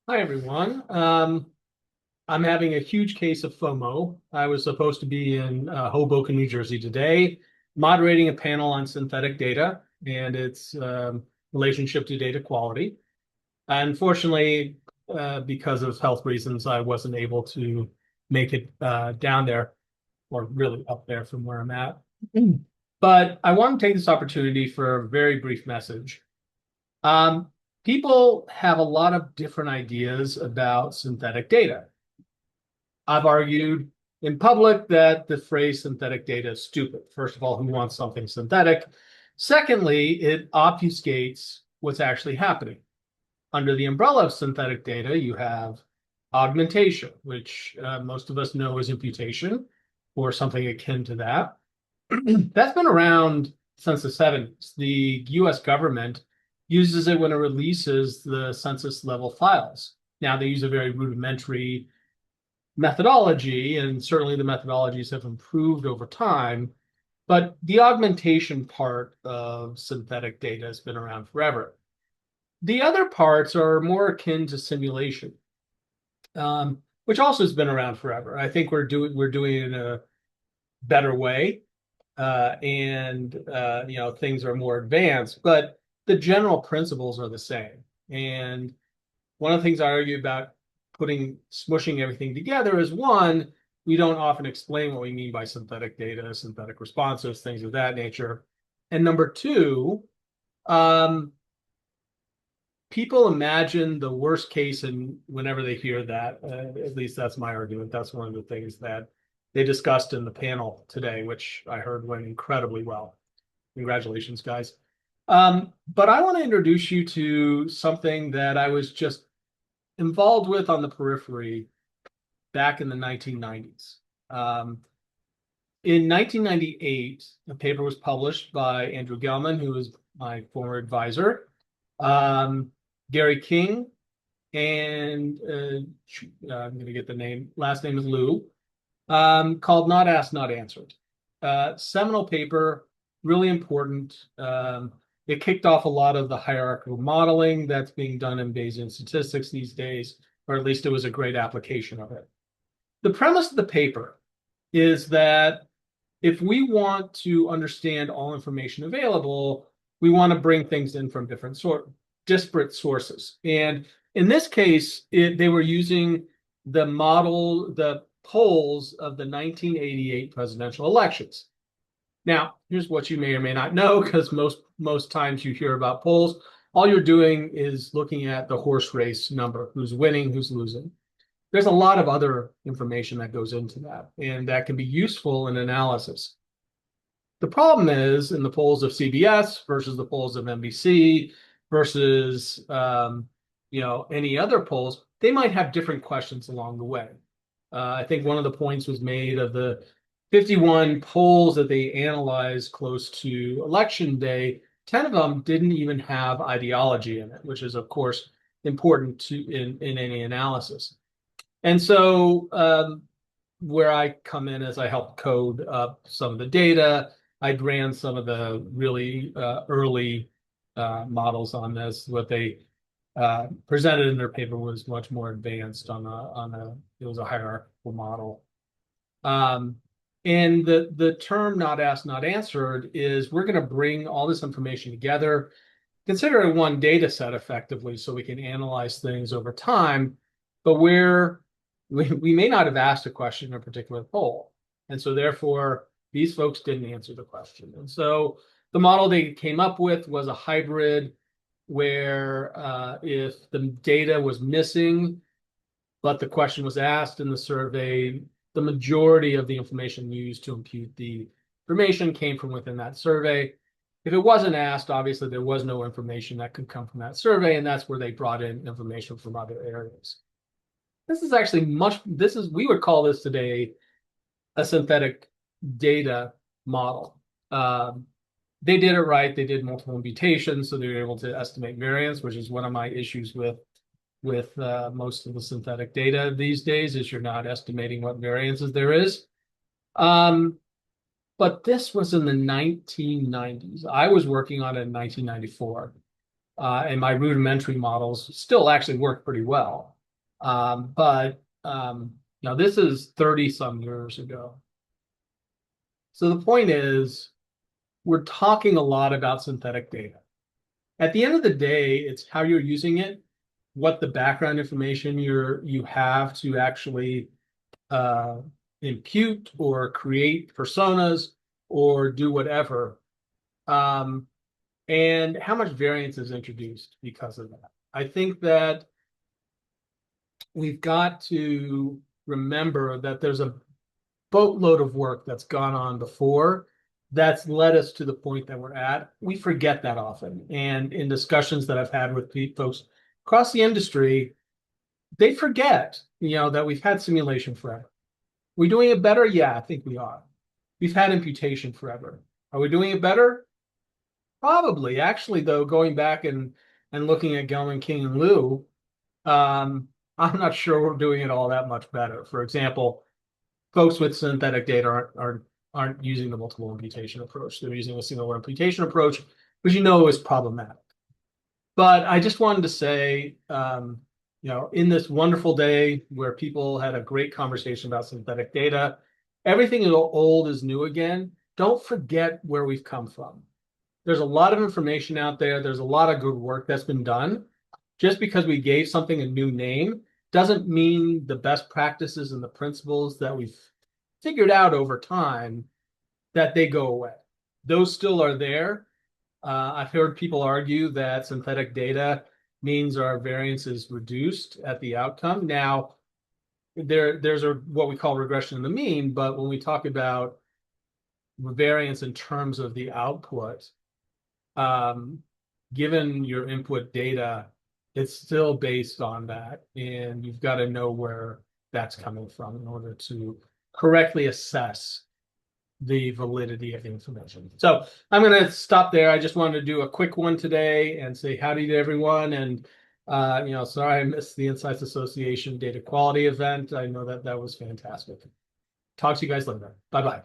Hi, everyone. I'm having a huge case of FOMO. I was supposed to be in Hoboken, New Jersey today, moderating a panel on synthetic data and its relationship to data quality. Unfortunately, because of health reasons, I wasn't able to make it down there or really up there from where I'm at. But I want to take this opportunity for a very brief message. Um, People have a lot of different ideas about synthetic data. I've argued in public that the phrase synthetic data is stupid. First of all, who wants something synthetic? Secondly, it obfuscates what's actually happening. Under the umbrella of synthetic data, you have augmentation, which most of us know as imputation or something akin to that. That's been around since the 70s. The US government uses it when it releases the census level files. Now they use a very rudimentary methodology, and certainly the methodologies have improved over time. But the augmentation part of synthetic data has been around forever. The other parts are more akin to simulation, which also has been around forever. I think we're doing it in a better way, and things are more advanced, but the general principles are the same. And one of the things I argue about smushing everything together is one, we don't often explain what we mean by synthetic data, synthetic responses, things of that nature. And number two, um, people imagine the worst case, and whenever they hear that, at least that's my argument. That's one of the things that they discussed in the panel today, which I heard went incredibly well. Congratulations, guys. But I want to introduce you to something that I was just involved with on the periphery back in the 1990s. In 1998, a paper was published by Andrew Gelman, who was my former advisor, Gary King, and I'm going to get the name, last name is Liu, called Not Asked, Not Answered. Seminal paper, really important. It kicked off a lot of the hierarchical modeling that's being done in Bayesian statistics these days, or at least it was a great application of it. The premise of the paper is that if we want to understand all information available, we want to bring things in from disparate sources. And in this case, they were using the polls of the 1988 presidential elections. Now, here's what you may or may not know, because most times you hear about polls, all you're doing is looking at the horse race number, who's winning, who's losing. There's a lot of other information that goes into that, and that can be useful in analysis. The problem is in the polls of CBS versus the polls of NBC versus any other polls, they might have different questions along the way. I think one of the points was made of the 51 polls that they analyzed close to election day, 10 of them didn't even have ideology in it, which is, of course, important in any analysis. And so where I come in is I help code up some of the data. I ran some of the really early models on this. What they presented in their paper was much more advanced it was a hierarchical model. Um, and the term not asked, not answered is we're going to bring all this information together, consider it one data set effectively so we can analyze things over time, but we may not have asked a question in a particular poll. And so therefore, these folks didn't answer the question. And so the model they came up with was a hybrid where if the data was missing, but the question was asked in the survey, the majority of the information used to impute the information came from within that survey. If it wasn't asked, obviously there was no information that could come from that survey, and that's where they brought in information from other areas. This is actually we would call this today a synthetic data model. They did it right. They did multiple imputations, so they were able to estimate variance, which is one of my issues with most of the synthetic data these days, is you're not estimating what variances there is. But this was in the 1990s. I was working on it in 1994, and my rudimentary models still actually work pretty well. But now this is 30 some years ago. So the point is, we're talking a lot about synthetic data. At the end of the day, it's how you're using it, what the background information you have to actually uh, impute or create personas or do whatever, um, and how much variance is introduced because of that. I think that we've got to remember that there's a boatload of work that's gone on before that's led us to the point that we're at. We forget that often. And in discussions that I've had with folks across the industry, they forget, that we've had simulation forever. We doing it better? Yeah, I think we are. We've had imputation forever. Are we doing it better? Probably. Actually, though, going back and looking at Gelman, King, and Liu, um, I'm not sure we're doing it all that much better. For example, folks with synthetic data aren't using the multiple imputation approach. They're using a single imputation approach, which is problematic. But I just wanted to say, in this wonderful day where people had a great conversation about synthetic data, everything old is new again. Don't forget where we've come from. There's a lot of information out there. There's a lot of good work that's been done. Just because we gave something a new name doesn't mean the best practices and the principles that we've figured out over time that they go away. Those still are there. I've heard people argue that synthetic data means our variance is reduced at the outcome. Now, there's what we call regression in the mean, but when we talk about variance in terms of the output, um, given your input data, it's still based on that, and you've got to know where that's coming from in order to correctly assess the validity of the information. So I'm going to stop there. I just wanted to do a quick one today and say howdy to everyone. And sorry I missed the Insights Association data quality event. I know that was fantastic. Talk to you guys later. Bye bye.